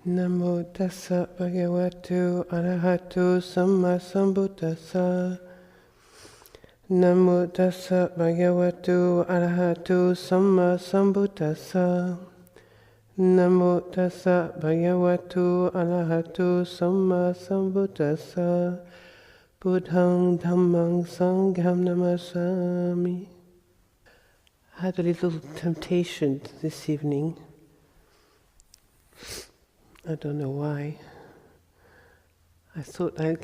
Namo tassa bhagavato arahato samma sambuddhassa. Namo tassa bhagavato arahato samma sambuddhassa. Namo tassa bhagavato arahato samma sambuddhassa. Buddhang dhammang sangham namasami. I had a little temptation this evening. I don't know why. I thought I'm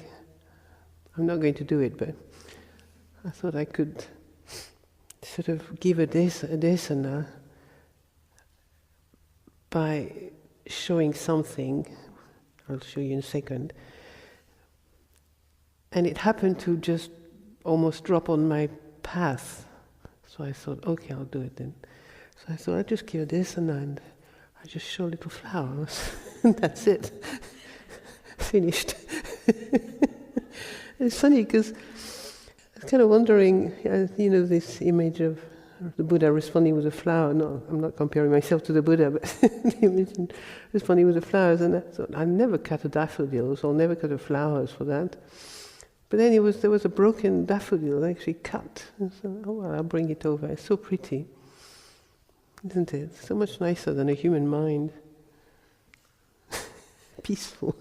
not going to do it, but I thought I could sort of give a desana by showing something. I'll show you in a second. And it happened to just almost drop on my path. So I thought, okay, I'll do it then. So I thought I'll just give a desana and I just show little flowers. And that's it. Finished. It's funny because I was kind of wondering, this image of the Buddha responding with a flower. No, I'm not comparing myself to the Buddha, but the image responding with the flowers. And I thought, I'll never cut a daffodil, so I'll never cut the flowers for that. But then there was a broken daffodil actually cut. And so, oh well, I'll bring it over. It's so pretty, isn't it? So much nicer than a human mind. Peaceful.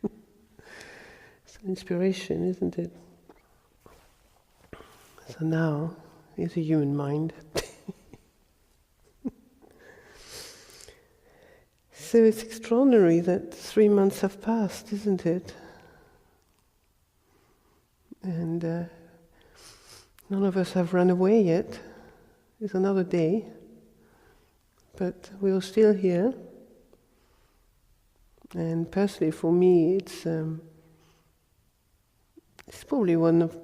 It's an inspiration, isn't it? So now, here's a human mind. So it's extraordinary that 3 months have passed, isn't it? And none of us have run away yet. It's another day. But we're still here. And personally, for me, it's probably one of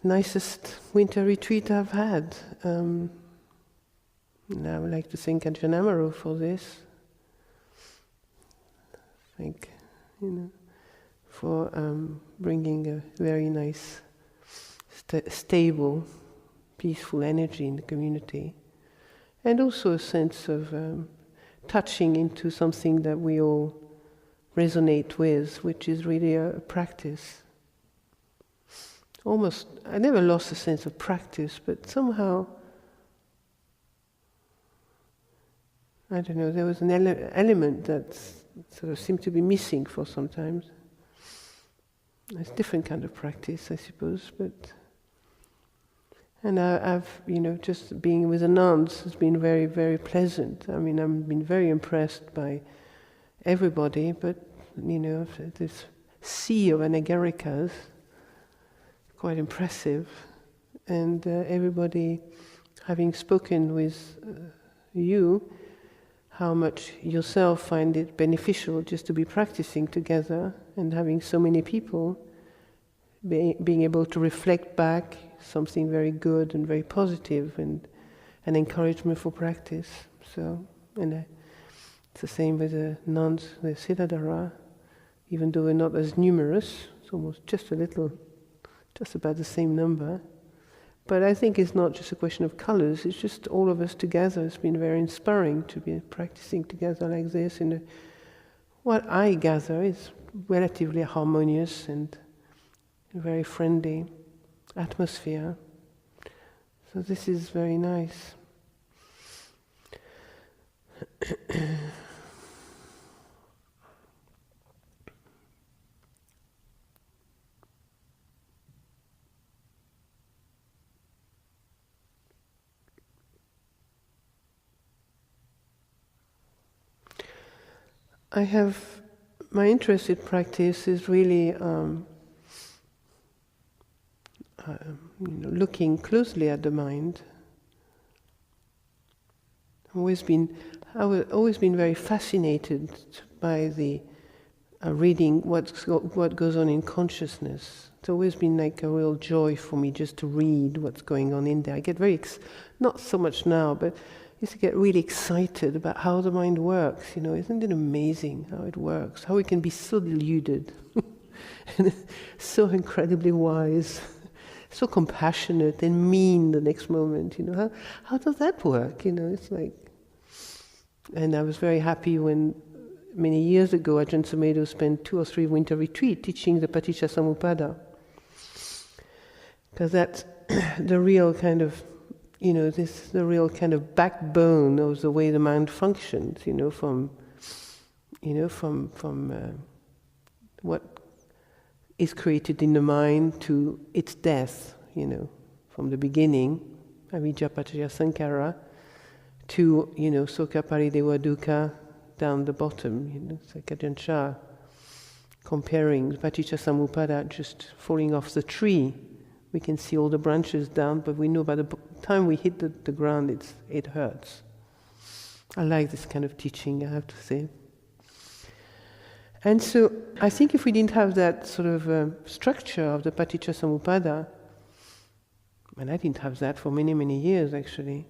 nicest winter retreat I've had. And I would like to thank Ajahn Sundara for this. Thank, for bringing a very nice, stable, peaceful energy in the community, and also a sense of touching into something that we all resonate with, which is really a practice. Almost, I never lost a sense of practice, but somehow, I don't know, there was an element that sort of seemed to be missing for sometimes. It's a different kind of practice, I suppose, but... And I've, just being with the nuns has been very, very pleasant. I mean, I've been very impressed by everybody, but, this sea of anagarikas, quite impressive. And everybody, having spoken with you, how much yourself find it beneficial just to be practicing together, and having so many people being able to reflect back something very good and very positive, and an encouragement for practice. So, and it's the same with the nuns, the Siddhadhara, even though we're not as numerous, it's almost just about the same number. But I think it's not just a question of colors, it's just all of us together. It's been very inspiring to be practicing together like this. And what I gather is relatively harmonious and very friendly atmosphere. So this is very nice. My interest in practice is really looking closely at the mind. I've always been very fascinated by the reading what goes on in consciousness. It's always been like a real joy for me just to read what's going on in there. I get very, not so much now, but I used to get really excited about how the mind works. Isn't it amazing how it works? How we can be so deluded, and so incredibly wise, so compassionate and mean the next moment. How does that work? It's like And I was very happy when, many years ago, Ajahn Sundara spent 2 or 3 winter retreats teaching the Paticcasamuppada. Because that's the real kind of, the real kind of backbone of the way the mind functions, from what is created in the mind to its death, from the beginning, avijja paccaya sankhara, to, sukha parideva dukkha, down the bottom, it's like Ajahn Chah comparing Paticcasamuppada just falling off the tree. We can see all the branches down, but we know by the time we hit the ground, it hurts. I like this kind of teaching, I have to say. And so I think if we didn't have that sort of structure of the Paticcasamuppada, and I didn't have that for many, many years actually,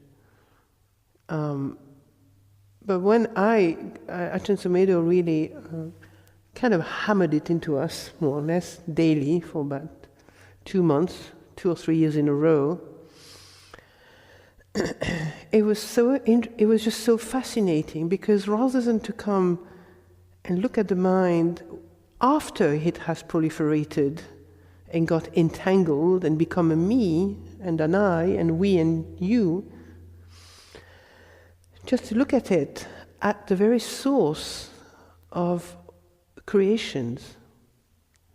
but when Ajahn Sundara really kind of hammered it into us, more or less, daily for about 2 months, 2 or 3 years in a row, it was just so fascinating, because rather than to come and look at the mind after it has proliferated and got entangled and become a me and an I and we and you, just to look at it at the very source of creations,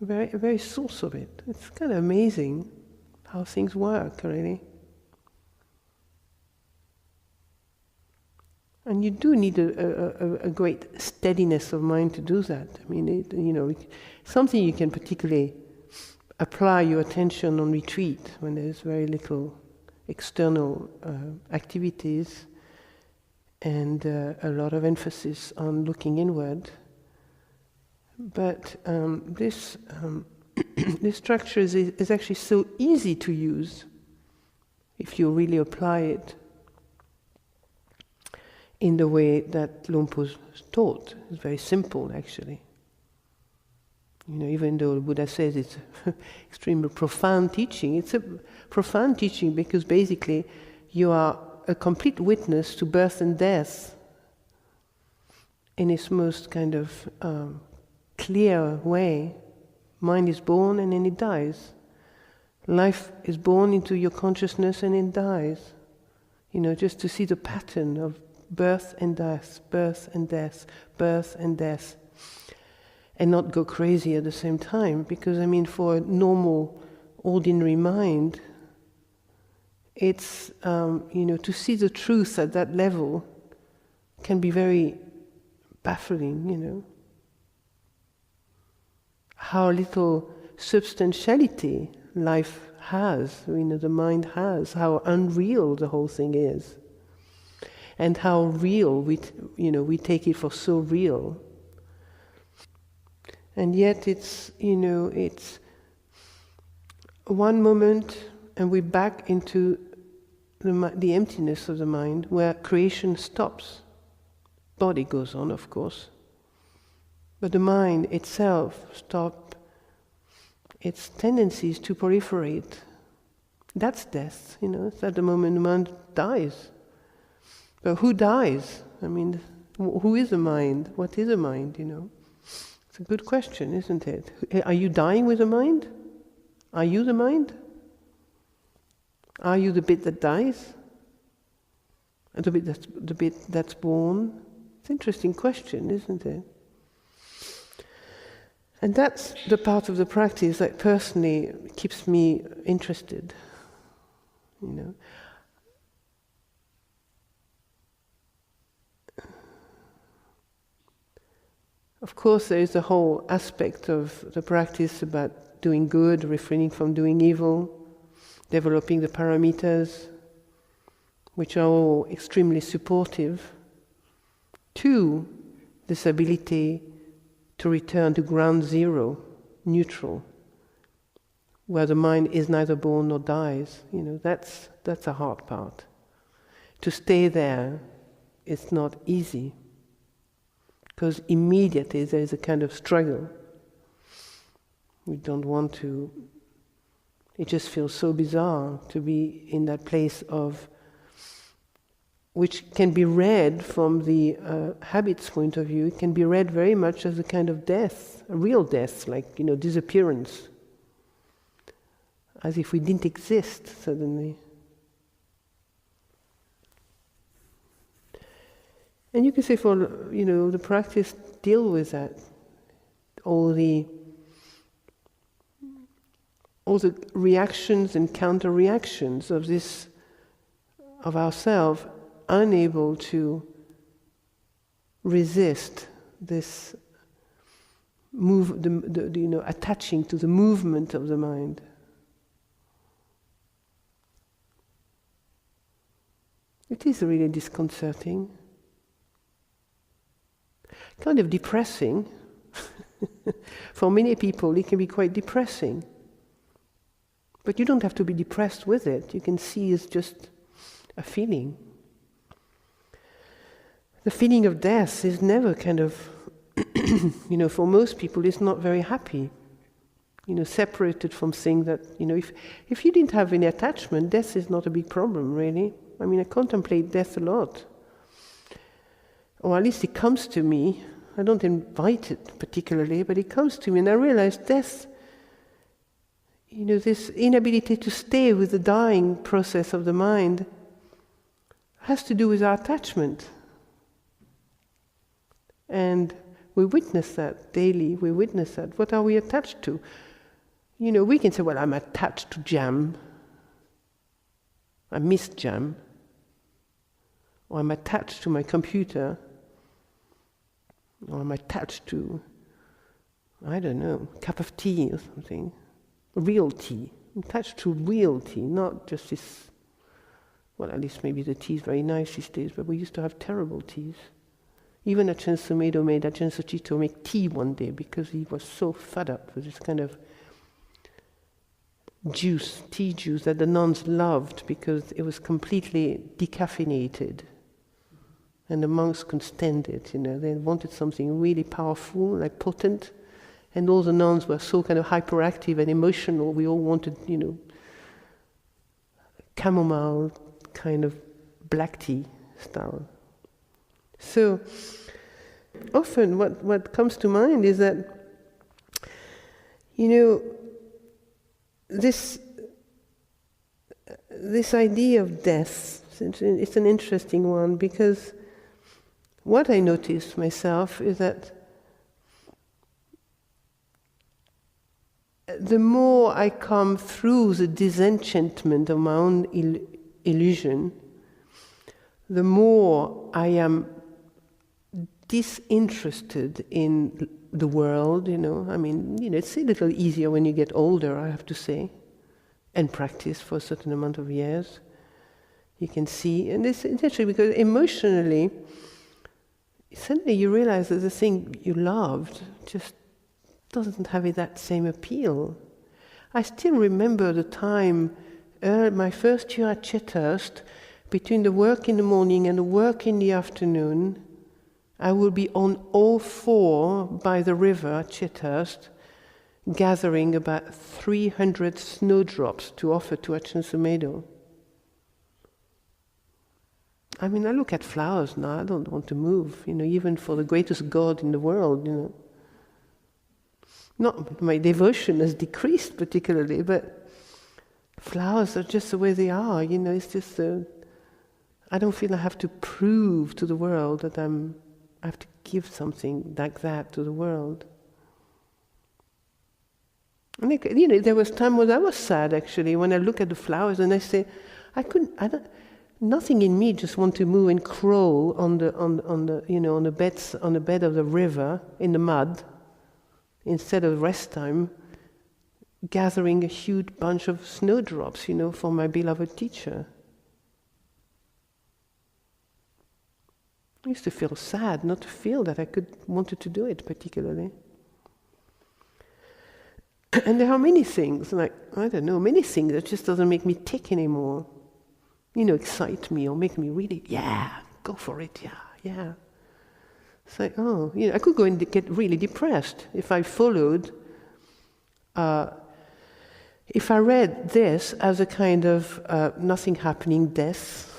the very source of it. It's kind of amazing how things work, really. And you do need a great steadiness of mind to do that. I mean, something you can particularly apply your attention on retreat when there's very little external activities and a lot of emphasis on looking inward. But this structure is actually so easy to use if you really apply it in the way that Luang taught. It's very simple, actually. Even though the Buddha says it's extremely profound teaching, it's a profound teaching because basically you are a complete witness to birth and death in its most kind of clear way. Mind is born and then it dies. Life is born into your consciousness and it dies. Just to see the pattern of birth and death, birth and death, birth and death, and not go crazy at the same time. Because, for a normal, ordinary mind, it's, to see the truth at that level can be very baffling, How little substantiality life has, the mind has, how unreal the whole thing is. And how real we take it for so real. And yet it's one moment and we're back into the emptiness of the mind where creation stops. Body goes on, of course. But the mind itself stops its tendencies to proliferate. That's death, It's at the moment the mind dies. But who dies? Who is the mind? What is a mind, It's a good question, isn't it? Are you dying with the mind? Are you the mind? Are you the bit that dies? And the bit that's born? It's an interesting question, isn't it? And that's the part of the practice that personally keeps me interested, Of course, there is a whole aspect of the practice about doing good, refraining from doing evil, developing the paramitas, which are all extremely supportive to this ability to return to ground zero, neutral, where the mind is neither born nor dies. That's a hard part. To stay there is not easy, because immediately there is a kind of struggle. We don't want to. It just feels so bizarre to be in that place of which can be read from the habits point of view, it can be read very much as a kind of death, a real death, like, disappearance, as if we didn't exist suddenly. And you can say for, the practice deal with that, all the reactions and counter-reactions of ourselves, unable to resist this attaching to the movement of the mind. It is really disconcerting, kind of depressing. For many people, it can be quite depressing. But you don't have to be depressed with it. You can see it's just a feeling. The feeling of death is never kind of, for most people, it's not very happy. Separated from things that, if you didn't have any attachment, death is not a big problem, really. I mean, I contemplate death a lot. Or at least it comes to me. I don't invite it particularly, but it comes to me, and I realize death, this inability to stay with the dying process of the mind has to do with our attachment. And we witness that daily, we witness that. What are we attached to? We can say, well, I'm attached to jam. I miss jam. Or I'm attached to my computer. Or I'm attached to, I don't know, a cup of tea or something. Real tea. I'm attached to real tea, not just this, well, at least maybe the tea is very nice these days, but we used to have terrible teas. Even Ajahn Sundara made Ajahn Sundara make tea one day because he was so fed up with this kind of juice, tea juice that the nuns loved because it was completely decaffeinated. And the monks couldn't stand it, They wanted something really powerful, like potent. And all the nuns were so kind of hyperactive and emotional. We all wanted, chamomile kind of black tea style. So often what comes to mind is that, this idea of death, it's an interesting one, because what I noticed myself is that the more I come through the disenchantment of my own illusion, the more I am disinterested in the world, it's a little easier when you get older, I have to say, and practice for a certain amount of years. You can see, and it's interesting because emotionally, suddenly you realize that the thing you loved just doesn't have that same appeal. I still remember the time, my first year at Chethurst, between the work in the morning and the work in the afternoon, I would be on all four by the river at Chethurst, gathering about 300 snowdrops to offer to Ajahn Sundara. I mean, I look at flowers now, I don't want to move, even for the greatest God in the world, Not my devotion has decreased particularly, but flowers are just the way they are, it's just, I don't feel I have to prove to the world that I have to give something like that to the world. And there was time when I was sad actually, when I look at the flowers and I say, nothing in me just want to move and crawl on the bed of the river in the mud, instead of rest time, gathering a huge bunch of snowdrops, for my beloved teacher. I used to feel sad not to feel that I wanted to do it particularly. And there are many things, many things that just doesn't make me tick anymore. Excite me or make me really, go for it, yeah. It's like, I could go and get really depressed if I followed, if I read this as a kind of nothing happening death,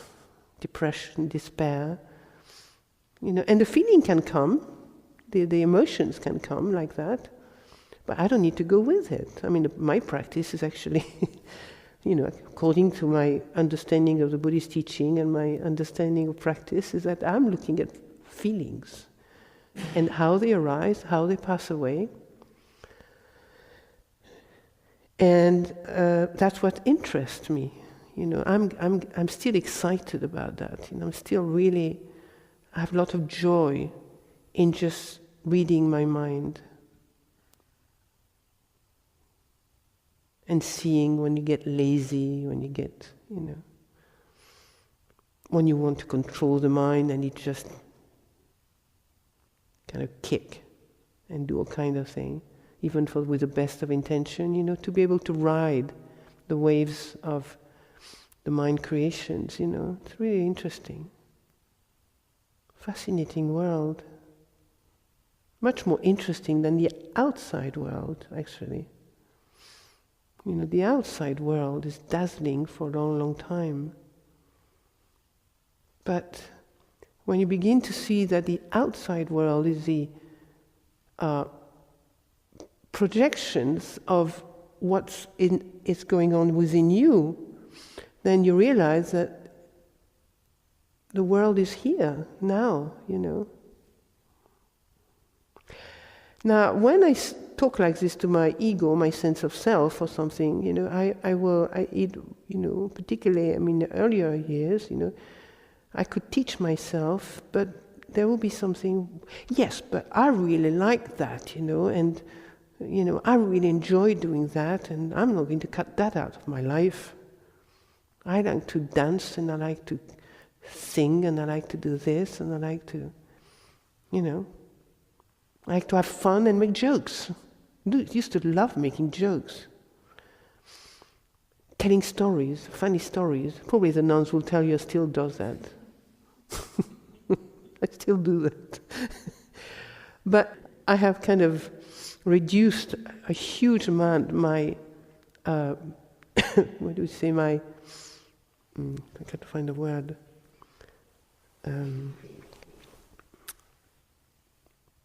depression, despair. And the feeling can come, the emotions can come like that, but I don't need to go with it. I mean, my practice is actually, according to my understanding of the Buddhist teaching and my understanding of practice, is that I'm looking at feelings and how they arise, how they pass away. And that's what interests me. I'm still excited about that. I'm still really, I have a lot of joy in just reading my mind and seeing when you get lazy, when you get, when you want to control the mind and it just kind of kick and do all kind of thing, even with the best of intention, to be able to ride the waves of the mind creations, it's really interesting. Fascinating world. Much more interesting than the outside world, actually. The outside world is dazzling for a long, long time. But when you begin to see that the outside world is the projections of what's is going on within you, then you realize that the world is here now, Now, when I talk like this to my ego, my sense of self or something, particularly, in the earlier years, I could teach myself, but there will be something, yes, but I really like that, and, I really enjoy doing that, and I'm not going to cut that out of my life. I like to dance, and I like to sing, and I like to do this, and I like to, I like to have fun and make jokes. I used to love making jokes. Telling stories, funny stories. Probably the nuns will tell you I still does that. I still do that. But I have kind of reduced a huge amount my, what do we say, I can't find a word.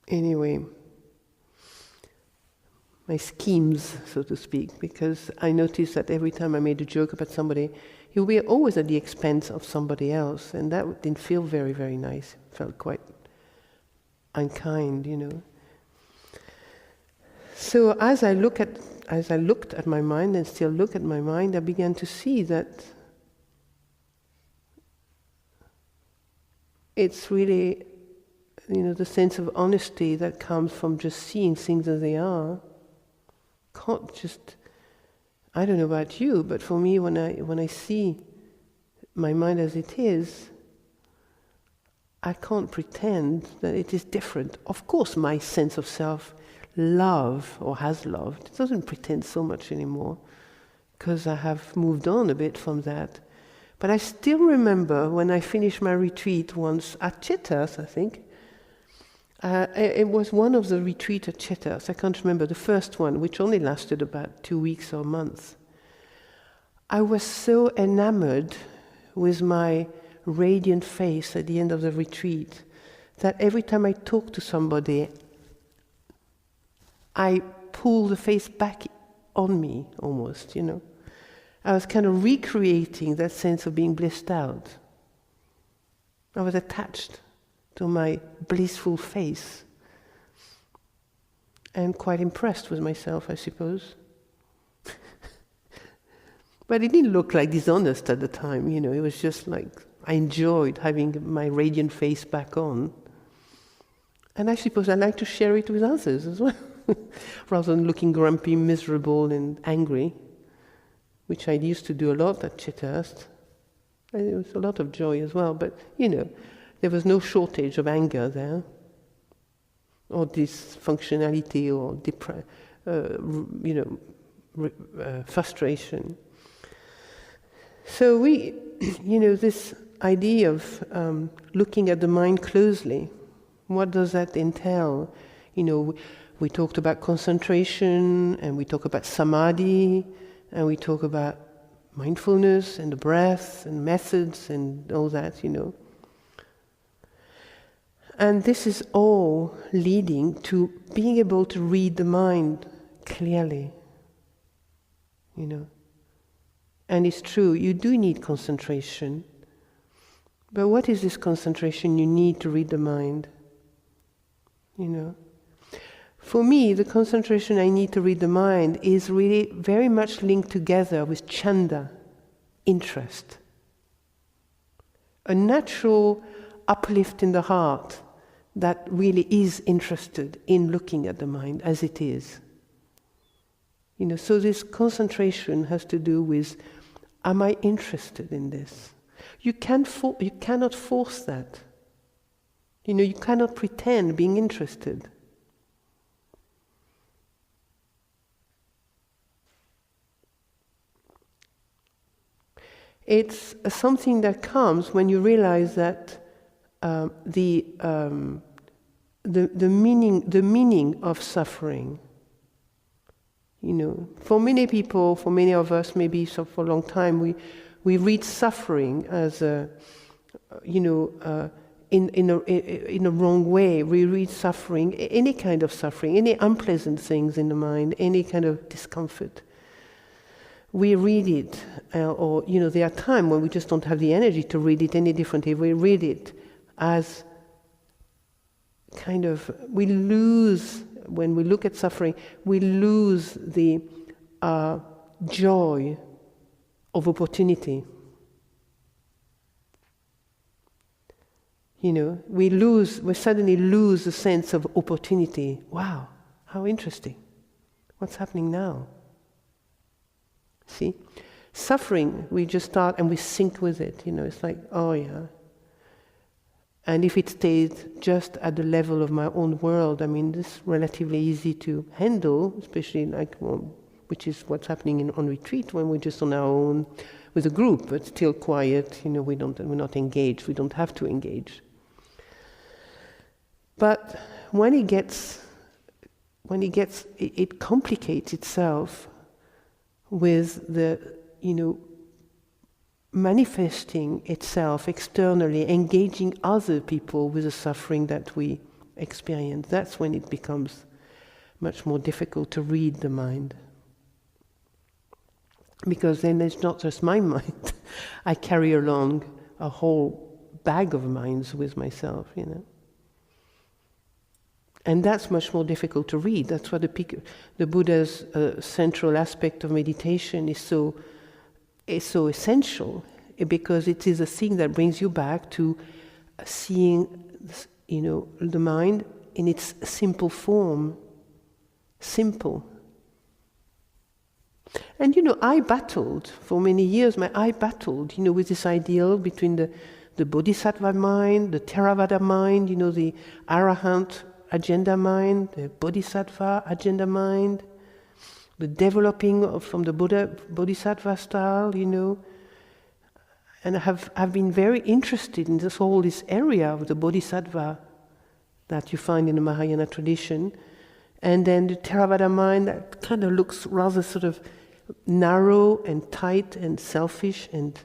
Anyway, my schemes, so to speak, because I noticed that every time I made a joke about somebody, it would be always at the expense of somebody else, and that didn't feel very, very nice. It felt quite unkind, So as I looked at my mind and still look at my mind, I began to see that it's really, the sense of honesty that comes from just seeing things as they are. Can't just, I don't know about you, but for me, when I see my mind as it is, I can't pretend that it is different. Of course, my sense of self has loved. It doesn't pretend so much anymore, because I have moved on a bit from that. But I still remember when I finished my retreat once at Chittas, I think. It was one of the retreats at Chittas, I can't remember, the first one, which only lasted about 2 weeks or a month. I was so enamored with my radiant face at the end of the retreat that every time I talked to somebody, I pulled the face back on me, almost, I was kind of recreating that sense of being blissed out. I was attached to my blissful face and quite impressed with myself, I suppose. But it didn't look like dishonest at the time, it was just like I enjoyed having my radiant face back on. And I suppose I like to share it with others as well, rather than looking grumpy, miserable and angry, which I used to do a lot at Chittas. There was a lot of joy as well, but, there was no shortage of anger there, or dysfunctionality, or frustration. So this idea of looking at the mind closely, what does that entail? We talked about concentration, and we talk about samadhi, and we talk about mindfulness and the breath and methods and all that, And this is all leading to being able to read the mind clearly, And it's true, you do need concentration. But what is this concentration you need to read the mind? For me, the concentration I need to read the mind is really very much linked together with chanda, interest. A natural uplift in the heart that really is interested in looking at the mind as it is. So this concentration has to do with, am I interested in this? You cannot force that. You cannot pretend being interested. It's something that comes when you realize that the meaning of suffering. For many people, for many of us, maybe so for a long time, we read suffering as in a wrong way. We read suffering, any kind of suffering, any unpleasant things in the mind, any kind of discomfort. We read it, or there are times when we just don't have the energy to read it any differently. We read it as kind of, we lose, when we look at suffering, we lose the joy of opportunity. We suddenly lose the sense of opportunity. Wow, how interesting. What's happening now? See? Suffering, we just start and we sink with it. It's like, oh yeah. And if it stayed just at the level of my own world, this is relatively easy to handle, especially which is what's happening on retreat when we're just on our own with a group, but still quiet. We're not engaged. We don't have to engage. But when it complicates itself with the manifesting itself externally, engaging other people with the suffering that we experience. That's when it becomes much more difficult to read the mind. Because then it's not just my mind. I carry along a whole bag of minds with myself, And that's much more difficult to read. That's why the Buddha's central aspect of meditation is so essential, because it is a thing that brings you back to seeing, the mind in its simple form. Simple. And I battled for many years. I battled, with this ideal between the bodhisattva mind, the theravada mind, the arahant agenda mind, the bodhisattva agenda mind, the developing from the bodhisattva style, And I've been very interested in this area of the bodhisattva that you find in the Mahayana tradition. And then the Theravada mind that kind of looks rather sort of narrow and tight and selfish and,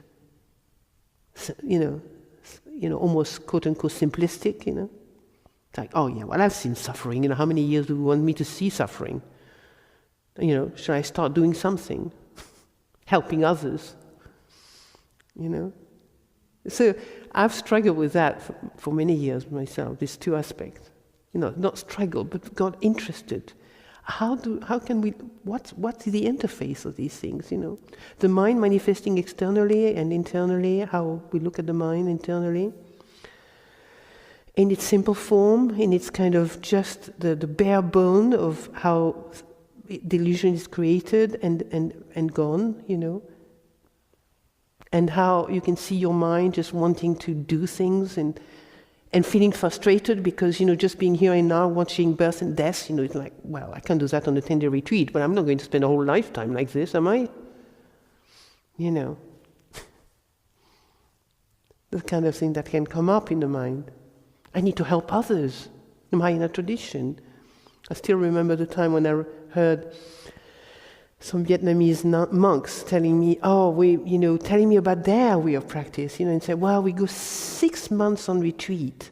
almost quote-unquote simplistic, It's like, oh yeah, well I've seen suffering, how many years do you want me to see suffering? Should I start doing something? Helping others? So I've struggled with that for many years myself, these two aspects. Not struggled, but got interested. How can we, what's the interface of these things, The mind manifesting externally and internally, how we look at the mind internally. In its simple form, in its kind of just the bare bone of how delusion is created and gone, And how you can see your mind just wanting to do things and feeling frustrated because, just being here and now, watching birth and death, it's like, well, I can't do that on a 10-day retreat, but I'm not going to spend a whole lifetime like this, am I? The kind of thing that can come up in the mind. I need to help others, the Mahayana tradition. I still remember the time when I heard some Vietnamese monks telling me, telling me about their way of practice, and say, well, we go 6 months on retreat,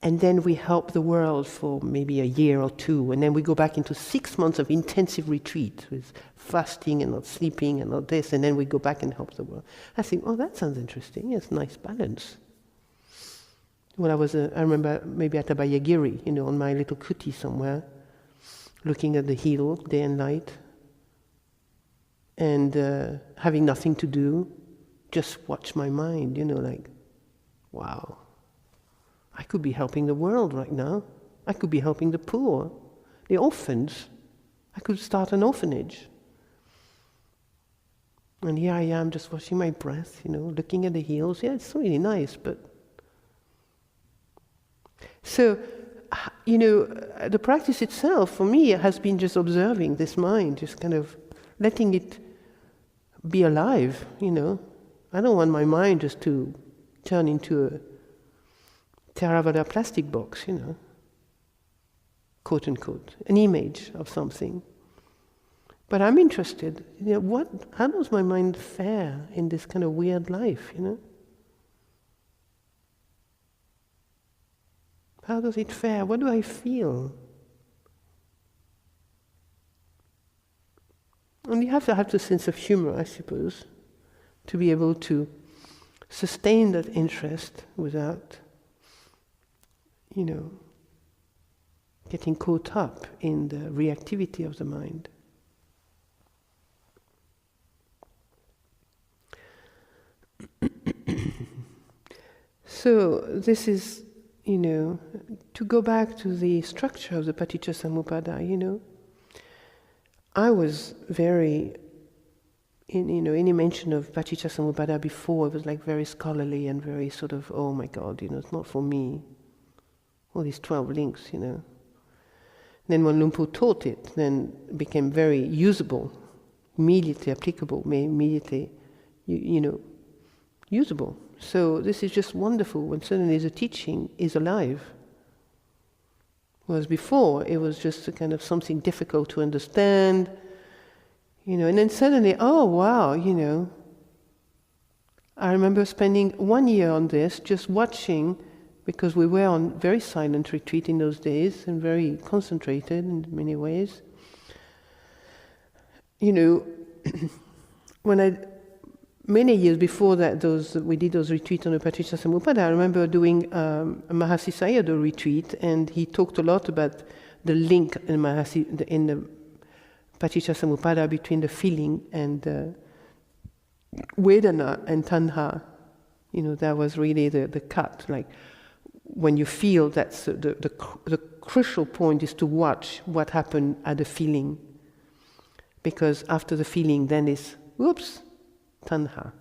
and then we help the world for maybe a year or two, and then we go back into 6 months of intensive retreat with fasting and not sleeping and all this, and then we go back and help the world. I think, oh, that sounds interesting. It's a nice balance. When I remember maybe at Abhayagiri, on my little kuti somewhere, looking at the hill day and night, and having nothing to do, just watch my mind, like, wow, I could be helping the world right now. I could be helping the poor, the orphans. I could start an orphanage. And here I am just watching my breath, looking at the hills. Yeah, it's really nice, but... So, the practice itself, for me, has been just observing this mind, just kind of letting it be alive, I don't want my mind just to turn into a Theravada plastic box, quote unquote, an image of something. But I'm interested, how does my mind fare in this kind of weird life, How does it fare? What do I feel? And you have to have the sense of humor, I suppose, to be able to sustain that interest without, getting caught up in the reactivity of the mind. So this is, to go back to the structure of the Paticcasamuppada, I was very, any mention of Paticcasamuppada before, it was like very scholarly and very sort of, oh my God, it's not for me. All these 12 links, Then when Luang Pu taught it, then it became very usable, immediately applicable, immediately, usable. So this is just wonderful when suddenly the teaching is alive. Whereas before, it was just a kind of something difficult to understand, and then suddenly, oh wow, I remember spending 1 year on this, just watching, because we were on very silent retreat in those days, and very concentrated in many ways. Many years before that, we did those retreats on the Paticcasamuppada. I remember doing a Mahasi Sayadaw retreat, and he talked a lot about the link in the Paticcasamuppada between the feeling and Vedana and Tanha. That was really the cut. Like when you feel, that's the crucial point is to watch what happened at the feeling, because after the feeling, then is whoops. Tanha.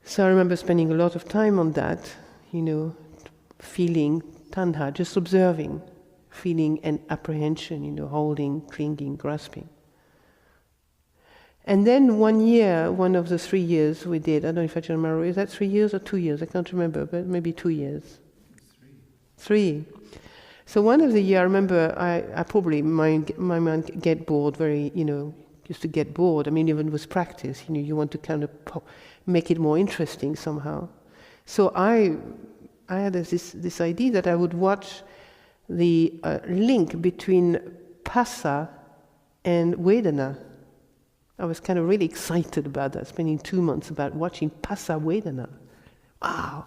So I remember spending a lot of time on that, feeling tanha, just observing, feeling and apprehension, holding, clinging, grasping. And then 1 year, one of the 3 years we did, I don't know if I can remember, is that 3 years or 2 years? I can't remember, but maybe 2 years. 3. So one of the year, I remember, I probably, my mind get bored very, used to get bored. I mean, even with practice, you want to kind of make it more interesting somehow. So I had this idea that I would watch the link between Phassa and Vedana. I was kind of really excited about that, spending 2 months about watching Phassa Vedana. Wow!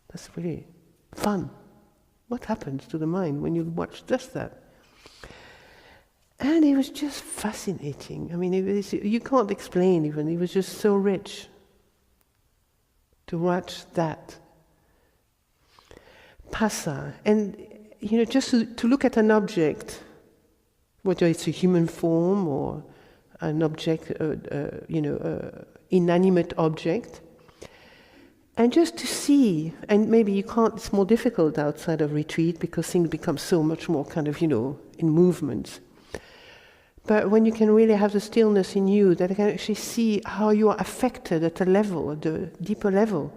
That's really fun. What happens to the mind when you watch just that? And it was just fascinating. I mean, you can't explain even. It was just so rich to watch that. Phassa. And, just to look at an object, whether it's a human form or an object, inanimate object, and just to see, and maybe you can't, it's more difficult outside of retreat because things become so much more kind of, in movements. But when you can really have the stillness in you, that I can actually see how you are affected at a level, at a deeper level,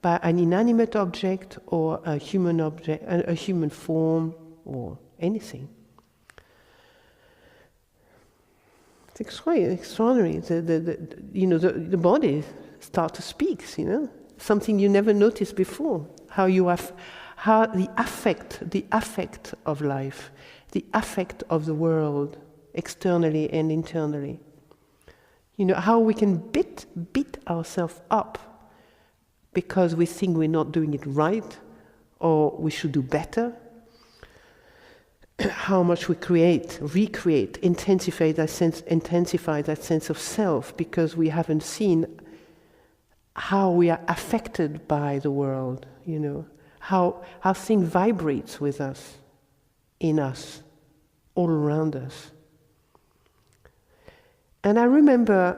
by an inanimate object or a human object, a human form, or anything. It's quite extraordinary. The body starts to speak, something you never noticed before. How the affect of life, the affect of the world, externally and internally. How we can beat ourselves up because we think we're not doing it right, or we should do better. How much we recreate, intensify that sense of self, because we haven't seen how we are affected by the world, how things vibrates with us, in us, all around us. And I remember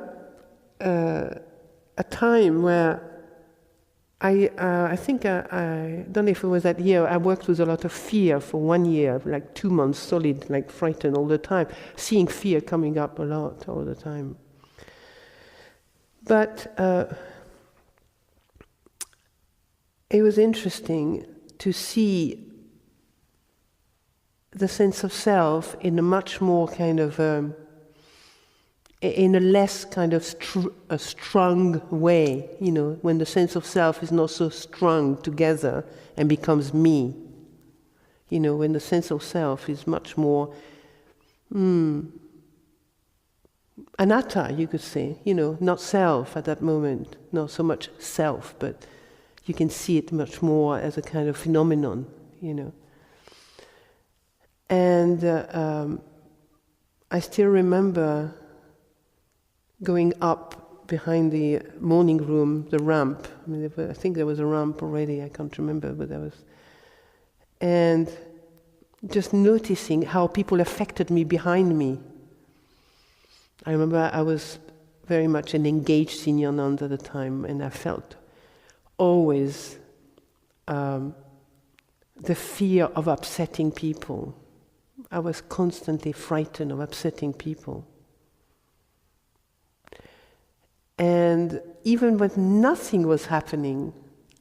a time where I think I don't know if it was that year, I worked with a lot of fear for 1 year, like 2 months solid, like frightened all the time, seeing fear coming up a lot all the time. But it was interesting to see the sense of self in a much more kind of in a less kind of a strong way, when the sense of self is not so strung together and becomes me. When the sense of self is much more anatta, you could say, not self at that moment, not so much self, but you can see it much more as a kind of phenomenon, And I still remember going up behind the morning room, the ramp. I think there was a ramp already, I can't remember, but there was. And just noticing how people affected me behind me. I remember I was very much an engaged senior nun at the time, and I felt always the fear of upsetting people. I was constantly frightened of upsetting people. And even when nothing was happening,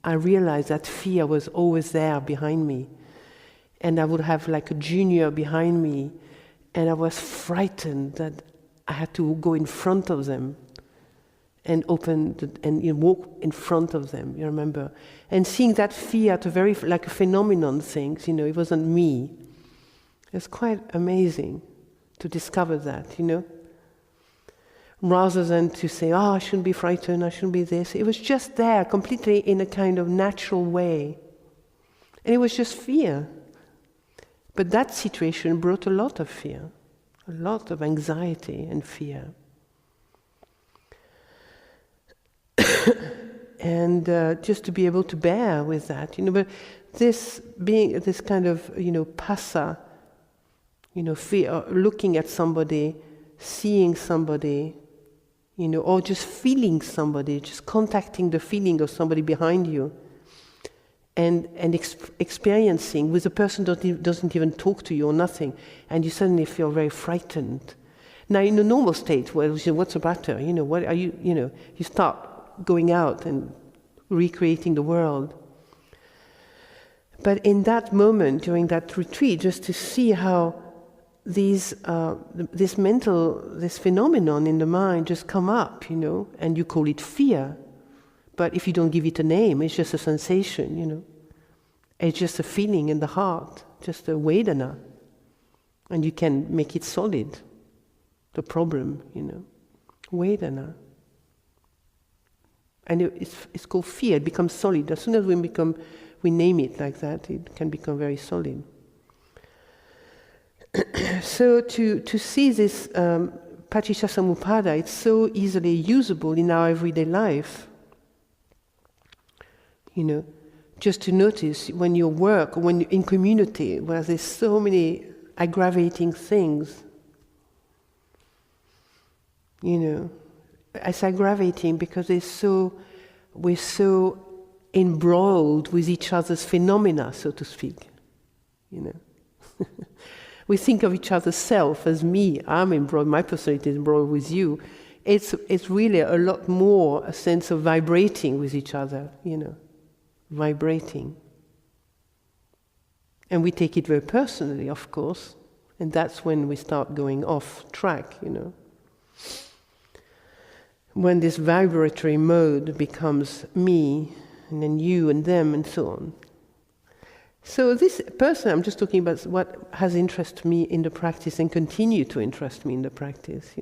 I realized that fear was always there behind me. And I would have like a junior behind me, and I was frightened that I had to go in front of them and walk in front of them, you remember? And seeing that fear at like a phenomenon thing, it wasn't me. It's quite amazing to discover that, Rather than to say, I shouldn't be frightened, I shouldn't be this. It was just there, completely in a kind of natural way. And it was just fear. But that situation brought a lot of fear, a lot of anxiety and fear. And just to be able to bear with that, but this being this kind of, passa, fear, looking at somebody, seeing somebody, or just feeling somebody, just contacting the feeling of somebody behind you, and experiencing with a person that doesn't even talk to you or nothing, and you suddenly feel very frightened. Now, in a normal state, where you say, what's the matter? What are you? You start going out and recreating the world. But in that moment, during that retreat, just to see how this phenomenon in the mind just come up, and you call it fear. But if you don't give it a name, it's just a sensation, It's just a feeling in the heart, just a vedana. And you can make it solid, the problem, vedana. And it's called fear, it becomes solid. As soon as we name it like that, it can become very solid. So to see this paticcasamuppada, it's so easily usable in our everyday life. Just to notice when you work, or when you're in community, where there's so many aggravating things, it's aggravating because we're so embroiled with each other's phenomena, so to speak. We think of each other's self as me. I'm embroiled. My personality is embroiled with you. It's really a lot more a sense of vibrating with each other. Vibrating. And we take it very personally, of course, and that's when we start going off track, When this vibratory mode becomes me, and then you and them and so on. So this person, I'm just talking about what has interested me in the practice and continue to interest me in the practice,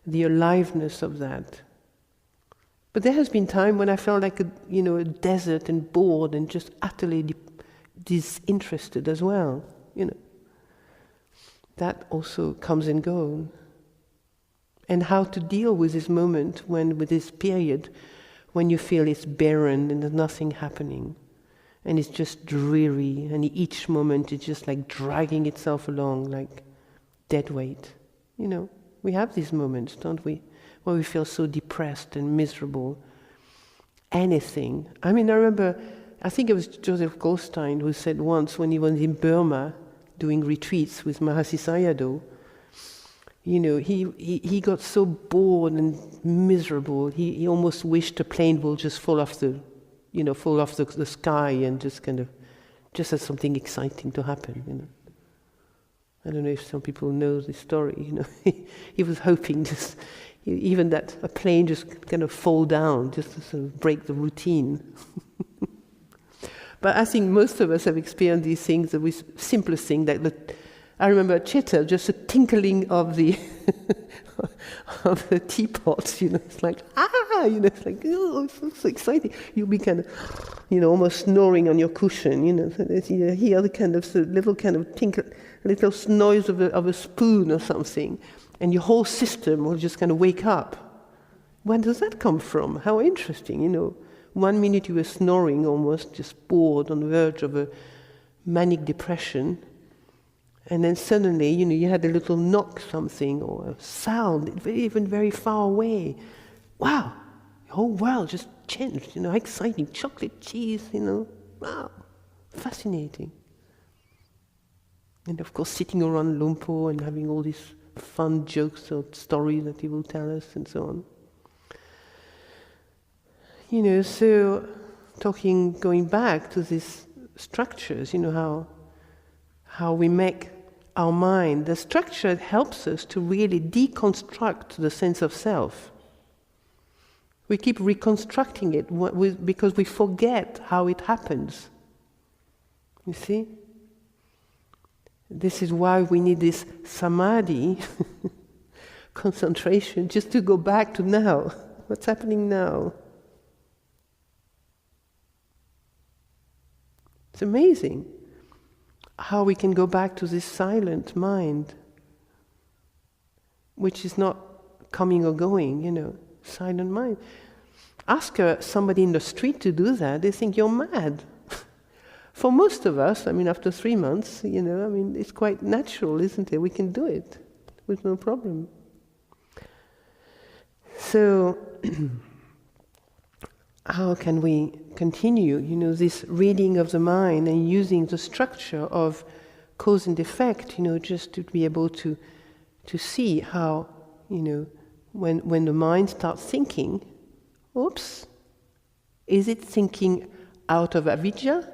the aliveness of that. But there has been time when I felt like a desert and bored and just utterly disinterested as well, That also comes and goes. And how to deal with this moment with this period when you feel it's barren and there's nothing happening. And it's just dreary, and each moment is just like dragging itself along like dead weight. We have these moments, don't we? Where we feel so depressed and miserable. Anything. I remember, I think it was Joseph Goldstein who said once when he was in Burma doing retreats with Mahasi Sayadaw, he got so bored and miserable, he almost wished a plane will just fall off the sky and just as something exciting to happen, I don't know if some people know this story, he was hoping even that a plane just kind of fall down, just to sort of break the routine. But I think most of us have experienced these things, the simplest thing, I remember a chitta, just a tinkling of the of the teapot, it's like, it's like, oh, it's so exciting. You'll be kind of, almost snoring on your cushion, so you hear the kind of little kind of tinkle, little noise of a spoon or something, and your whole system will just kind of wake up. Where does that come from? How interesting, 1 minute you were snoring almost, just bored on the verge of a manic depression, and then suddenly, you had a little knock something or a sound, even very far away. Wow, the whole world just changed, exciting, chocolate cheese, wow, fascinating. And of course, sitting around Lumpur and having all these fun jokes or stories that he will tell us and so on. So going back to these structures, how we make our mind, the structure helps us to really deconstruct the sense of self. We keep reconstructing it because we forget how it happens. You see? This is why we need this samadhi, concentration, just to go back to now. What's happening now? It's amazing how we can go back to this silent mind, which is not coming or going, silent mind. Ask somebody in the street to do that, they think you're mad. For most of us, after 3 months, it's quite natural, isn't it? We can do it with no problem. So, how can we continue, this reading of the mind and using the structure of cause and effect, just to be able to see how, when the mind starts thinking, oops, is it thinking out of avidya,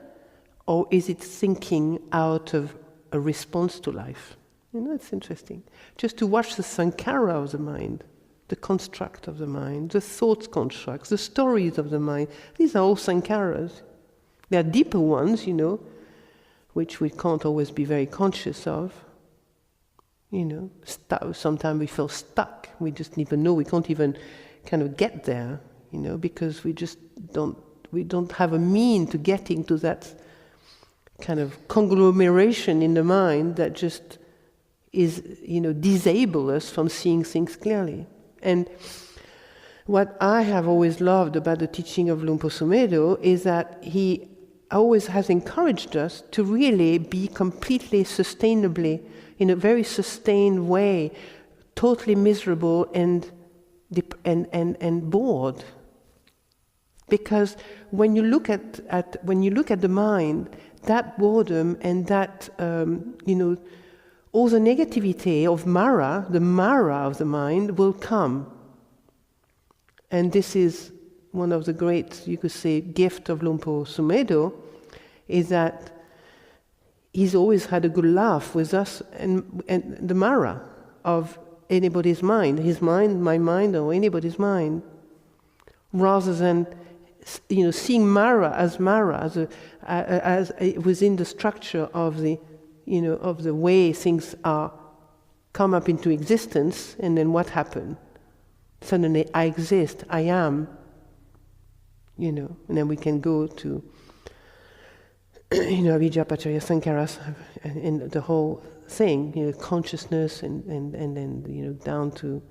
or is it thinking out of a response to life? It's interesting. Just to watch the sankhara of the mind, the construct of the mind, the thoughts constructs, the stories of the mind. These are all sankharas. There are deeper ones, which we can't always be very conscious of. Sometimes we feel stuck. We just even know we can't even kind of get there, because we just don't have a mean to getting to that kind of conglomeration in the mind that just is, disable us from seeing things clearly. And what I have always loved about the teaching of Lumpur Sumedho is that he always has encouraged us to really be completely sustainably, in a very sustained way, totally miserable and bored. Because when you look at the mind, that boredom and that all the negativity of Mara, the Mara of the mind, will come. And this is one of the great, you could say, gift of Lumpur Sumedho, is that he's always had a good laugh with us and the Mara of anybody's mind, his mind, my mind, or anybody's mind, rather than seeing Mara, as within the structure of the of the way things are come up into existence, and then what happened? Suddenly, I exist, I am. And then we can go to Avijja, Paccaya, Sankharas, and the whole thing, consciousness, and then down to,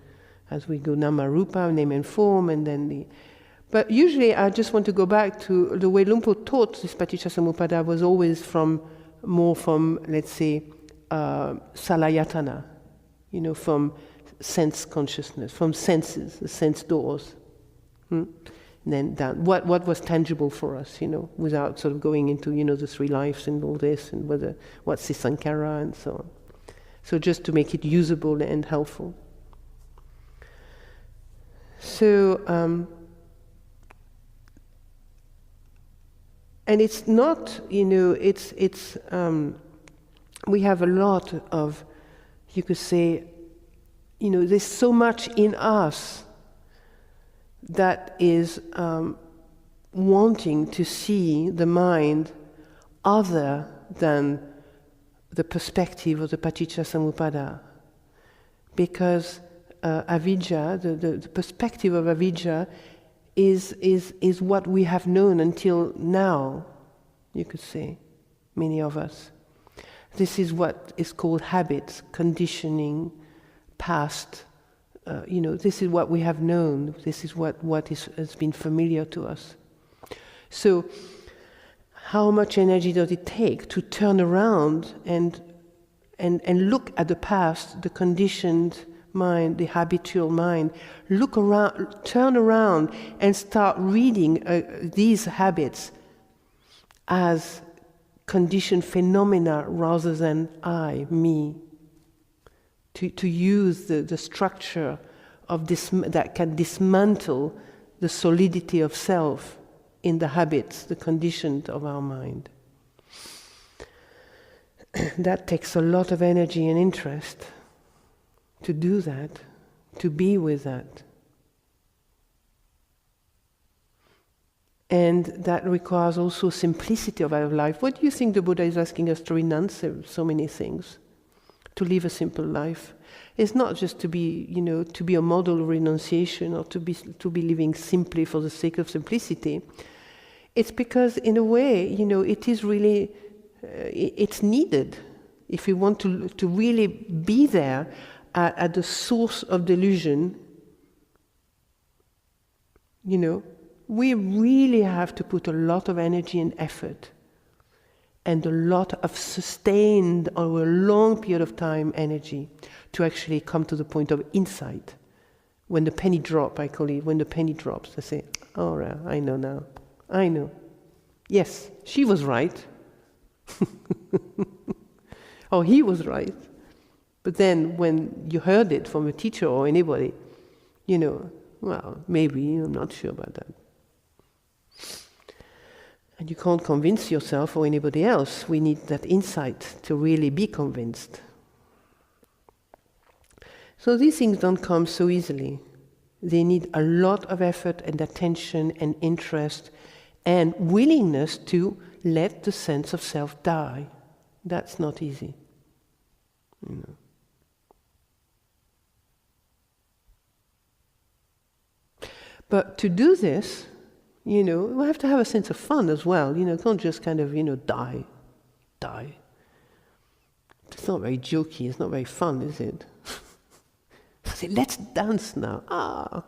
as we go, Nama Rupa, name and form, and then But usually I just want to go back to the way Luang Por taught this Paticcasamuppada was always more from, let's say, Salayatana, from sense consciousness, from senses, the sense doors. And then down, what was tangible for us, without sort of going into, the three lives and all this, and what's the sankhara and so on. So just to make it usable and helpful. So, and it's not, we have a lot of, you could say, there's so much in us that is wanting to see the mind other than the perspective of the Paticcasamuppada. Because Avijja, the perspective of Avijja, is what we have known until now, you could say, many of us. This is what is called habits, conditioning, past. This is what we have known. This is what has been familiar to us. So, how much energy does it take to turn around and look at the past, the conditioned mind, the habitual mind, look around, turn around and start reading these habits as conditioned phenomena rather than I, me. To use the structure of this that can dismantle the solidity of self in the habits, the conditioned of our mind. That takes a lot of energy and interest to do that, to be with that. And that requires also simplicity of our life. What do you think the Buddha is asking us to renounce so many things? To live a simple life. It's not just to be, to be a model of renunciation or to be living simply for the sake of simplicity. It's because, in a way, it is really, it's needed if we want to really be there at the source of delusion. We really have to put a lot of energy and effort and a lot of sustained, over a long period of time, energy to actually come to the point of insight. When the penny drop, I call it, when the penny drops, I say, oh, I know now. I know. Yes, she was right. Or he was right. But then when you heard it from a teacher or anybody, well, maybe, I'm not sure about that. And you can't convince yourself or anybody else. We need that insight to really be convinced. So these things don't come so easily. They need a lot of effort and attention and interest and willingness to let the sense of self die. That's not easy. But to do this, we have to have a sense of fun as well. Can't just kind of, die. It's not very jokey, it's not very fun, is it? Say, let's dance now.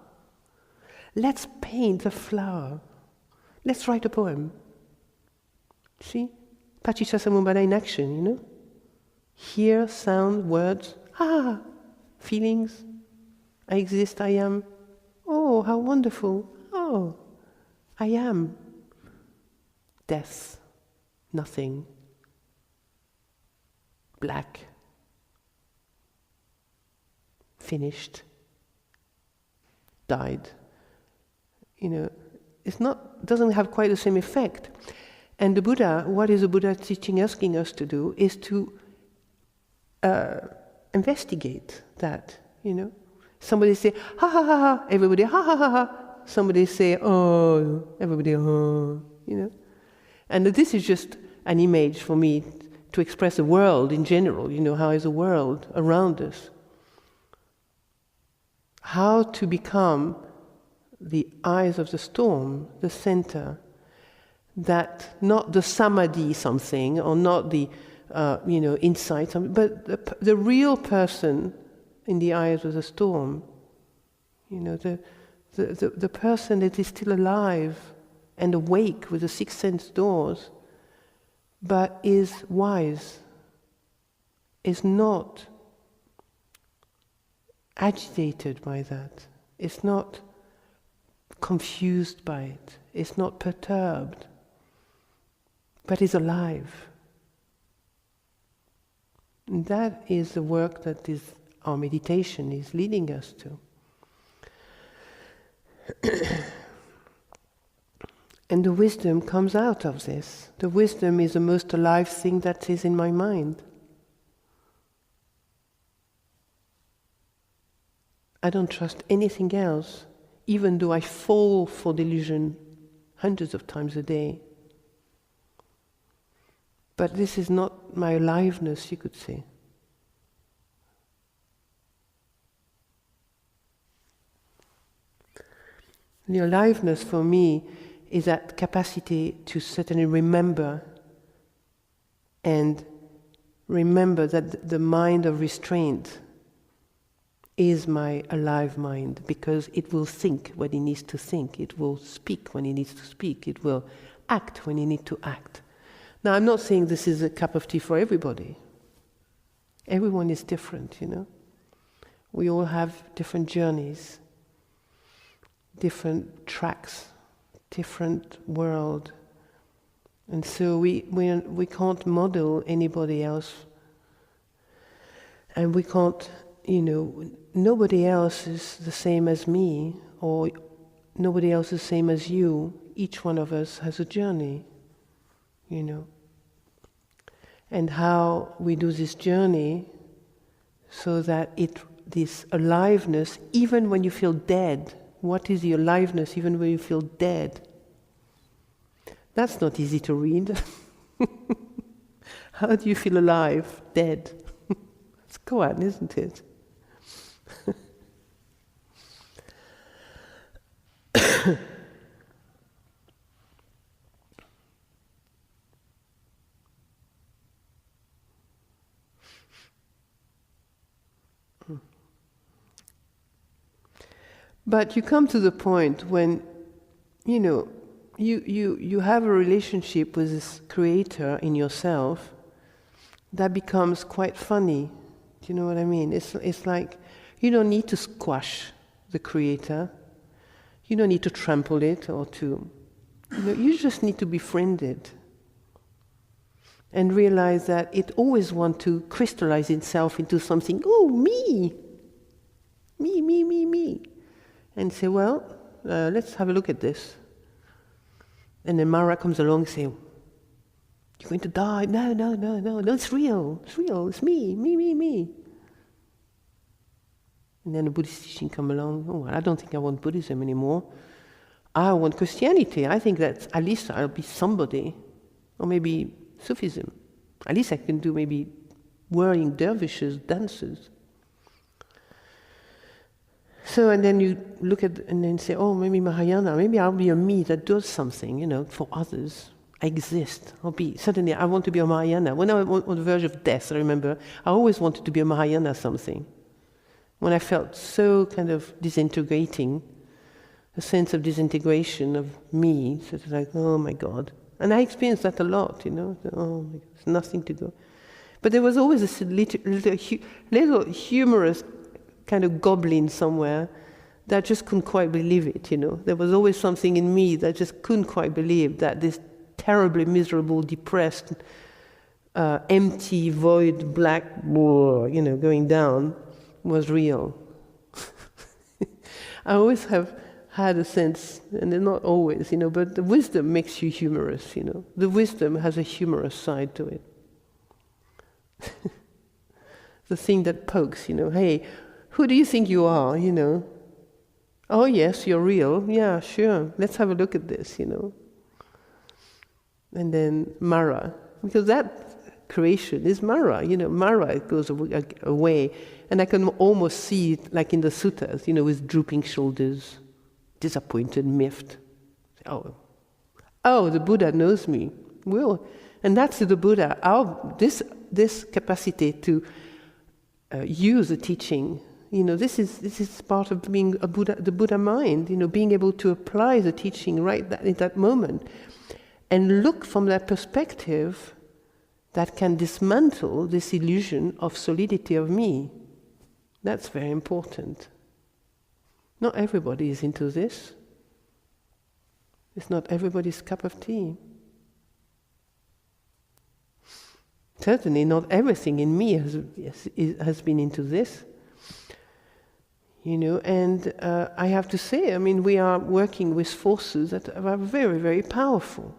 Let's paint a flower. Let's write a poem. See? Paticcasamuppada in action, Hear, sound, words. Feelings. I exist, I am. Oh, how wonderful. Oh, I am. Death. Nothing. Black. Finished. Died. Doesn't have quite the same effect. And the Buddha, what is the Buddha teaching, asking us to do, is to investigate that, Somebody say, ha ha ha ha, everybody ha ha ha ha. Somebody say, oh, everybody, oh, And this is just an image for me to express the world in general, how is the world around us. How to become the eyes of the storm, the center, that not the samadhi something, or not the, insight, but the real person in the eyes of the storm, the person that is still alive and awake with the sixth sense doors, but is wise, is not agitated by that, is not confused by it, is not perturbed, but is alive. And that is the work that our meditation is leading us to. And the wisdom comes out of this. The wisdom is the most alive thing that is in my mind. I don't trust anything else, even though I fall for delusion hundreds of times a day. But this is not my aliveness, you could say. The aliveness for me is that capacity to certainly remember, and remember that the mind of restraint is my alive mind, because it will think when it needs to think, it will speak when it needs to speak, it will act when it needs to act. Now, I'm not saying this is a cup of tea for everybody. Everyone is different, We all have different journeys, different tracks, different world. And so we can't model anybody else. And we can't, nobody else is the same as me, or nobody else is the same as you. Each one of us has a journey, And how we do this journey so that this aliveness, even when you feel dead. What is the aliveness even when you feel dead? That's not easy to read. How do you feel alive, dead? It's koan, isn't it? But you come to the point when, you have a relationship with this creator in yourself that becomes quite funny. Do you know what I mean? It's like you don't need to squash the creator. You don't need to trample it or to... you just need to befriend it. And realize that it always wants to crystallize itself into something, oh, me! Me. And say, well, let's have a look at this. And then Mara comes along and says, you're going to die. No, it's real. It's me. And then the Buddhist teaching comes along, oh, I don't think I want Buddhism anymore. I want Christianity. I think that at least I'll be somebody. Or maybe Sufism. At least I can do maybe whirling dervishes, dances. So, and then you look at, and then say, oh, maybe Mahayana, maybe I'll be a me that does something, for others. I exist. Suddenly I want to be a Mahayana. When I was on the verge of death, I remember, I always wanted to be a Mahayana something. When I felt so kind of disintegrating, a sense of disintegration of me, so it's like, oh my God. And I experienced that a lot, oh my God, there's nothing to go. But there was always this little humorous kind of goblin somewhere that just couldn't quite believe it, There was always something in me that just couldn't quite believe that this terribly miserable, depressed, empty, void, black, going down was real. I always have had a sense, and they're not always, but the wisdom makes you humorous, The wisdom has a humorous side to it. The thing that pokes, hey, who do you think you are, Oh yes, you're real. Yeah, sure. Let's have a look at this, And then Mara, because that creation is Mara, Mara goes away. And I can almost see it like in the suttas, with drooping shoulders, disappointed, miffed. Oh, the Buddha knows me. Well, and that's the Buddha. This capacity to use the teaching, this is part of being a Buddha, the Buddha mind. Being able to apply the teaching right in that moment, and look from that perspective that can dismantle this illusion of solidity of me. That's very important. Not everybody is into this. It's not everybody's cup of tea. Certainly not everything in me has been into this. And I have to say, we are working with forces that are very, very powerful.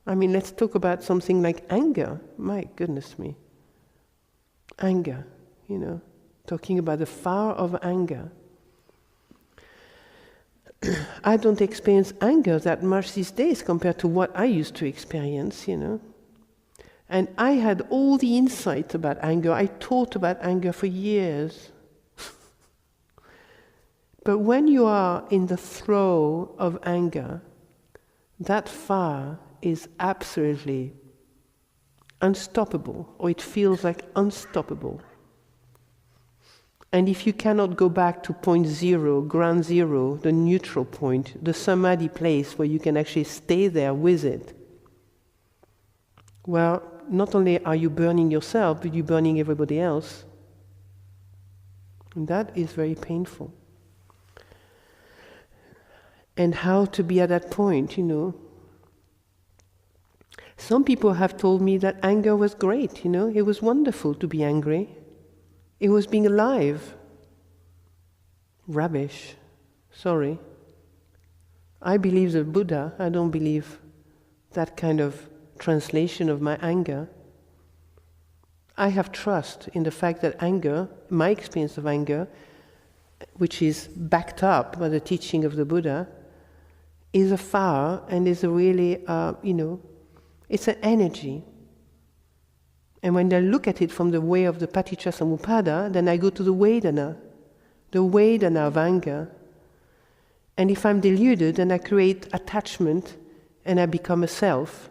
Let's talk about something like anger. My goodness me. Anger, talking about the fire of anger. I don't experience anger that much these days compared to what I used to experience, And I had all the insight about anger. I taught about anger for years. But when you are in the throe of anger, that fire is absolutely unstoppable, or it feels like unstoppable. And if you cannot go back to point zero, ground zero, the neutral point, the samadhi place where you can actually stay there with it, well, not only are you burning yourself, but you're burning everybody else. And that is very painful. And how to be at that point, Some people have told me that anger was great, It was wonderful to be angry. It was being alive. Rubbish. Sorry. I believe the Buddha. I don't believe that kind of translation of my anger. I have trust in the fact that anger, my experience of anger, which is backed up by the teaching of the Buddha, is a fire and is a really, it's an energy. And when I look at it from the way of the Paticcasamuppada, then I go to the Vedana of anger. And if I'm deluded, then I create attachment and I become a self,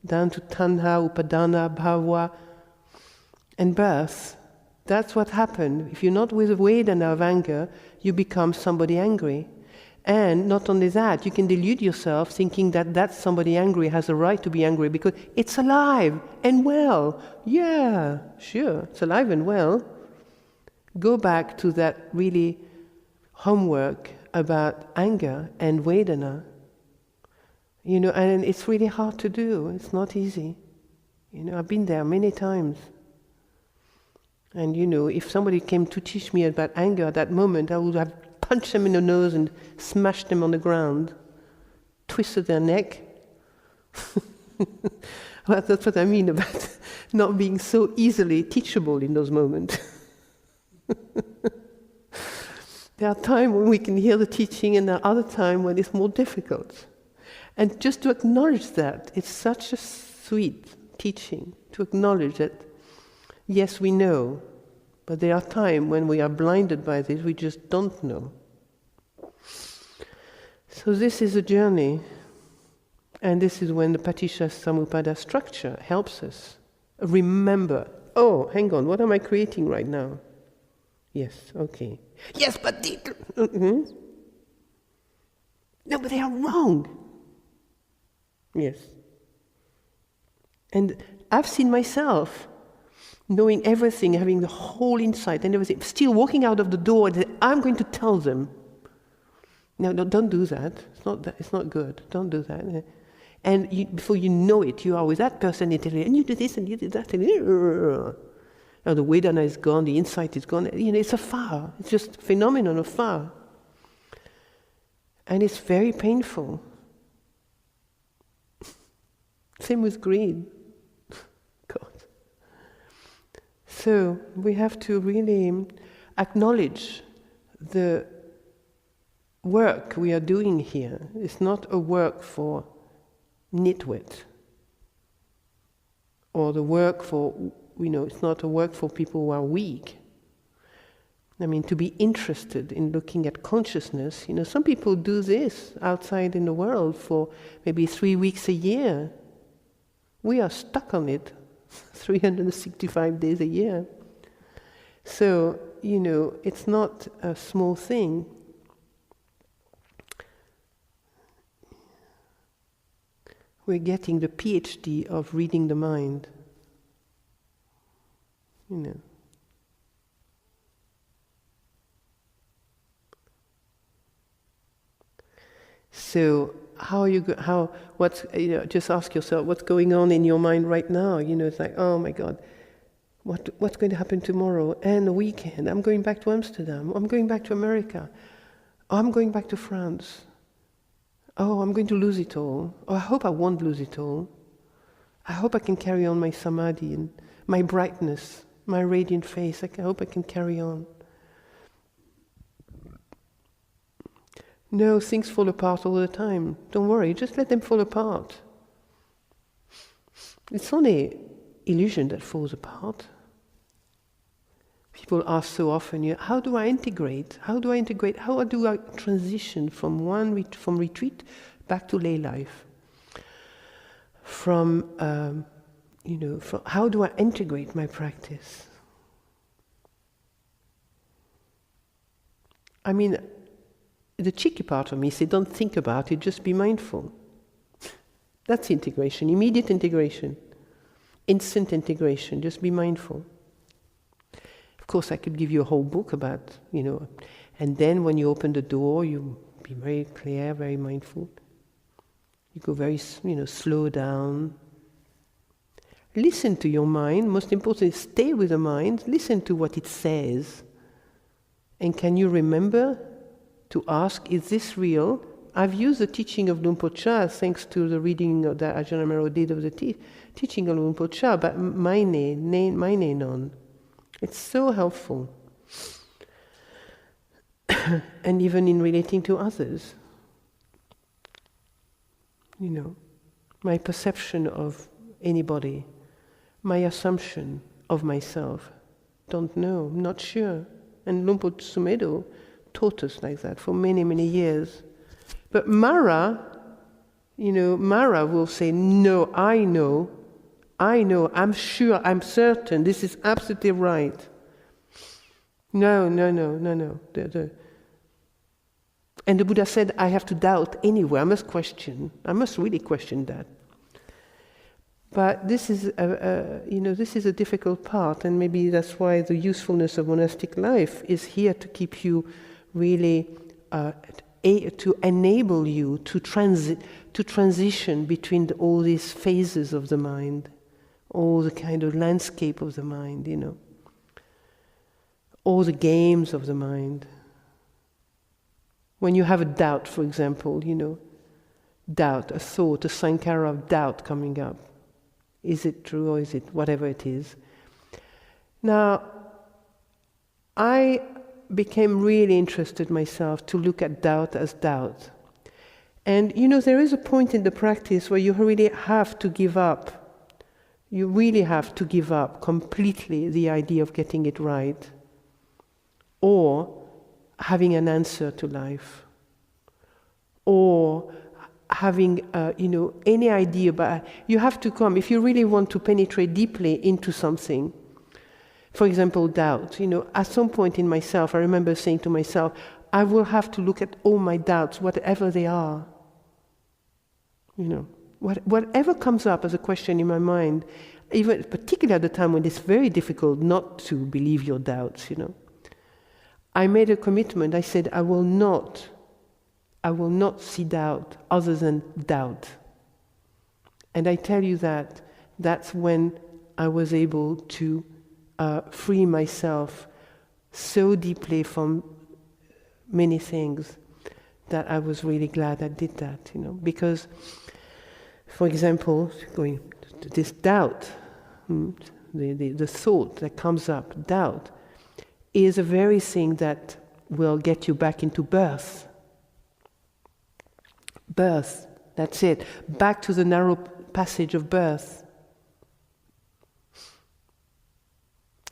down to Tanha, Upadana, Bhava, and birth. That's what happened. If you're not with the Vedana of anger, you become somebody angry. And not only that, you can delude yourself thinking that somebody angry has a right to be angry because it's alive and well. Yeah, sure, it's alive and well. Go back to that really homework about anger and Vedana. And it's really hard to do. It's not easy. I've been there many times. And if somebody came to teach me about anger at that moment, I would have punched them in the nose and smashed them on the ground, twisted their neck. Well, that's what I mean about not being so easily teachable in those moments. There are times when we can hear the teaching and there are other times when it's more difficult. And just to acknowledge that, it's such a sweet teaching, to acknowledge that, yes, we know, but there are times when we are blinded by this, we just don't know. So this is a journey, and this is when the Paticcasamuppada structure helps us remember, oh, hang on, what am I creating right now? Yes, okay. Yes, but no, but they are wrong. Yes. And I've seen myself knowing everything, having the whole insight and everything, still walking out of the door and saying, I'm going to tell them. No, don't do that. It's not good. Don't do that. And before you know it, you are with that person, and you do this and you do that. And now the Vedana is gone, the insight is gone. It's a fire. It's just a phenomenon of fire. And it's very painful. Same with greed. God. So we have to really acknowledge the work we are doing here. It's not a work for nitwit, or the work for, it's not a work for people who are weak. I mean, to be interested in looking at consciousness, some people do this outside in the world for maybe 3 weeks a year. We are stuck on it 365 days a year. So, it's not a small thing. We're getting the PhD of reading the mind. So just ask yourself what's going on in your mind right now. It's like, oh my God, what's going to happen tomorrow and the weekend? I'm going back to Amsterdam. I'm going back to America. I'm going back to France. Oh, I'm going to lose it all. Oh, I hope I won't lose it all. I hope I can carry on my samadhi and my brightness, my radiant face. I hope I can carry on. No, things fall apart all the time. Don't worry, just let them fall apart. It's only illusion that falls apart. People ask so often, how do I integrate? How do I transition from retreat back to lay life? How do I integrate my practice? I mean, the cheeky part of me says, don't think about it, just be mindful. That's integration, immediate integration, instant integration, just be mindful. Of course, I could give you a whole book about, and then when you open the door, you be very clear, very mindful. You go very, slow down. Listen to your mind. Most importantly, stay with the mind. Listen to what it says. And can you remember to ask, is this real? I've used the teaching of Lumpur Cha, thanks to the reading of that Ajahn Sundara did of the teaching of Lumpur Cha, but Maine non. It's so helpful. And even in relating to others. My perception of anybody, my assumption of myself, don't know, not sure. And Lumpur Sumedo taught us like that for many, many years. But Mara will say, no, I know, I'm sure, I'm certain, this is absolutely right. No. And the Buddha said, I have to doubt anyway, I must really question that. But this is a difficult part, and maybe that's why the usefulness of monastic life is here to keep you really, to enable you to transition between all these phases of the mind, all the kind of landscape of the mind, all the games of the mind. When you have a doubt, for example, doubt, a thought, a sankhara of doubt coming up. Is it true or is it whatever it is? Now, I became really interested myself to look at doubt as doubt. And there is a point in the practice where you really have to give up. You really have to give up completely the idea of getting it right or having an answer to life or having any idea, but you have to come, if you really want to penetrate deeply into something. For example, doubt. At some point in myself, I remember saying to myself, I will have to look at all my doubts, whatever they are. Whatever comes up as a question in my mind, even particularly at the time when it's very difficult not to believe your doubts, I made a commitment. I said, I will not see doubt other than doubt. And I tell you that's when I was able to free myself so deeply from many things, that I was really glad I did that, because, for example, going to this doubt, the thought that comes up, doubt, is a very thing that will get you back into birth. Birth, that's it. Back to the narrow passage of birth.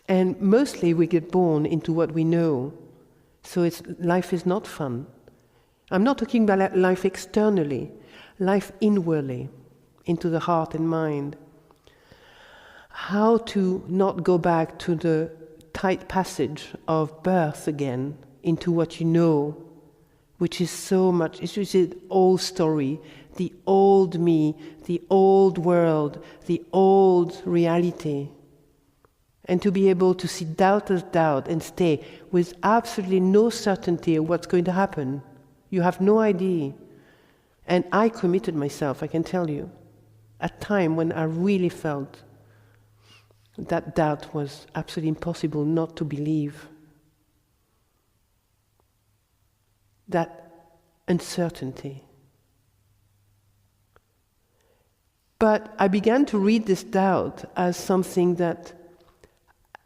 And mostly we get born into what we know. So life is not fun. I'm not talking about life externally, life inwardly, into the heart and mind. How to not go back to the tight passage of birth again into what you know, which is so much, it's just the old story, the old me, the old world, the old reality. And to be able to see doubt as doubt and stay with absolutely no certainty of what's going to happen. You have no idea. And I committed myself, I can tell you, at a time when I really felt that doubt was absolutely impossible not to believe. That uncertainty. But I began to read this doubt as something that,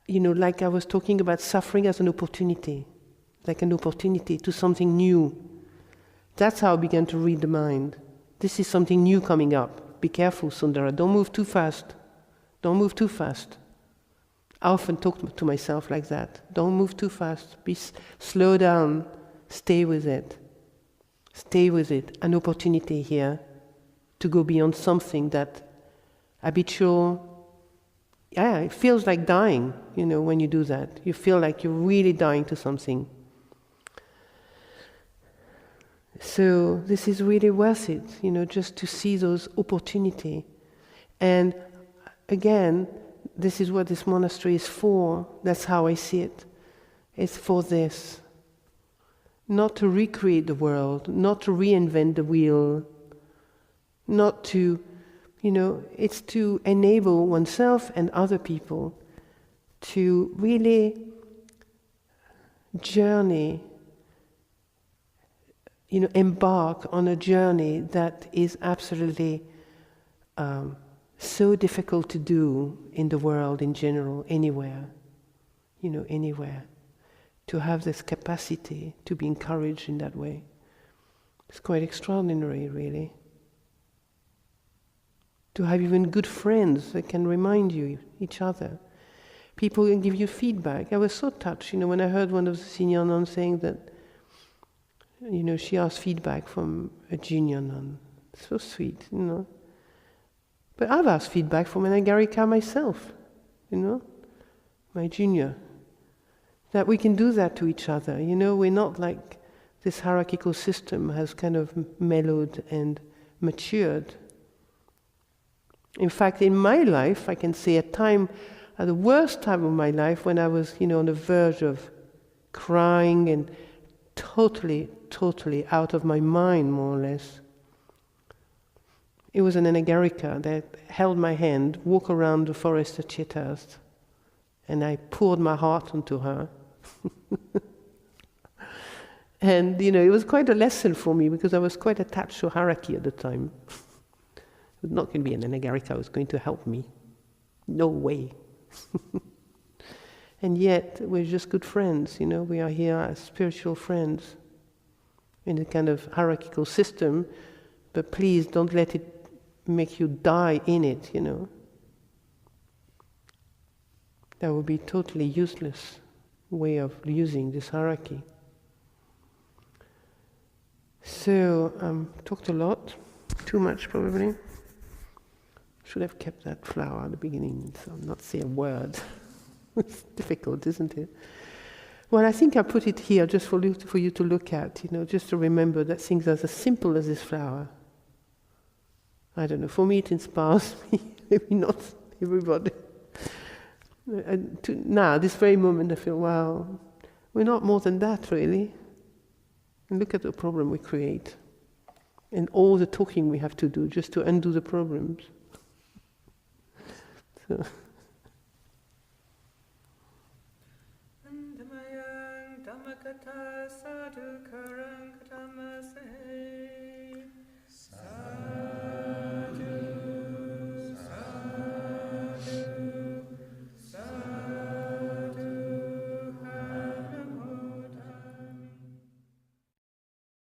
like I was talking about suffering as an opportunity, like an opportunity to something new. That's how I began to read the mind. This is something new coming up. Be careful, Sundara. Don't move too fast. Don't move too fast. I often talk to myself like that. Don't move too fast. Slow down. Stay with it. Stay with it. An opportunity here to go beyond something that habitual. Yeah, it feels like dying, when you do that. You feel like you're really dying to something. So this is really worth it, just to see those opportunity. And again, this is what this monastery is for. That's how I see it. It's for this. Not to recreate the world, not to reinvent the wheel, not to, it's to enable oneself and other people to really journey, embark on a journey that is absolutely so difficult to do in the world in general, anywhere, anywhere. To have this capacity to be encouraged in that way. It's quite extraordinary, really. To have even good friends that can remind you each other. People can give you feedback. I was so touched, when I heard one of the senior nuns saying that, she asked feedback from a junior nun. So sweet, But I've asked feedback from an Agarika myself, my junior. That we can do that to each other. We're not like this hierarchical system has kind of mellowed and matured. In fact, in my life, I can say at the worst time of my life, when I was, on the verge of crying and totally out of my mind, more or less. It was an Anagarika that held my hand, walked around the forest of Chetas, and I poured my heart onto her. And, it was quite a lesson for me because I was quite attached to hierarchy at the time. It was not going to be an Anagarika who was going to help me. No way. And yet, we're just good friends, we are here as spiritual friends in a kind of hierarchical system, but please don't let it make you die in it, That would be totally useless way of using this hierarchy. So, talked a lot, too much probably. Should have kept that flower at the beginning, so not say a word. It's difficult, isn't it? Well, I think I put it here just for you to look at, just to remember that things are as simple as this flower. I don't know, for me it inspires me, maybe not everybody. And now, this very moment, I feel, wow, we're not more than that, really. And look at the problem we create. And all the talking we have to do just to undo the problems. So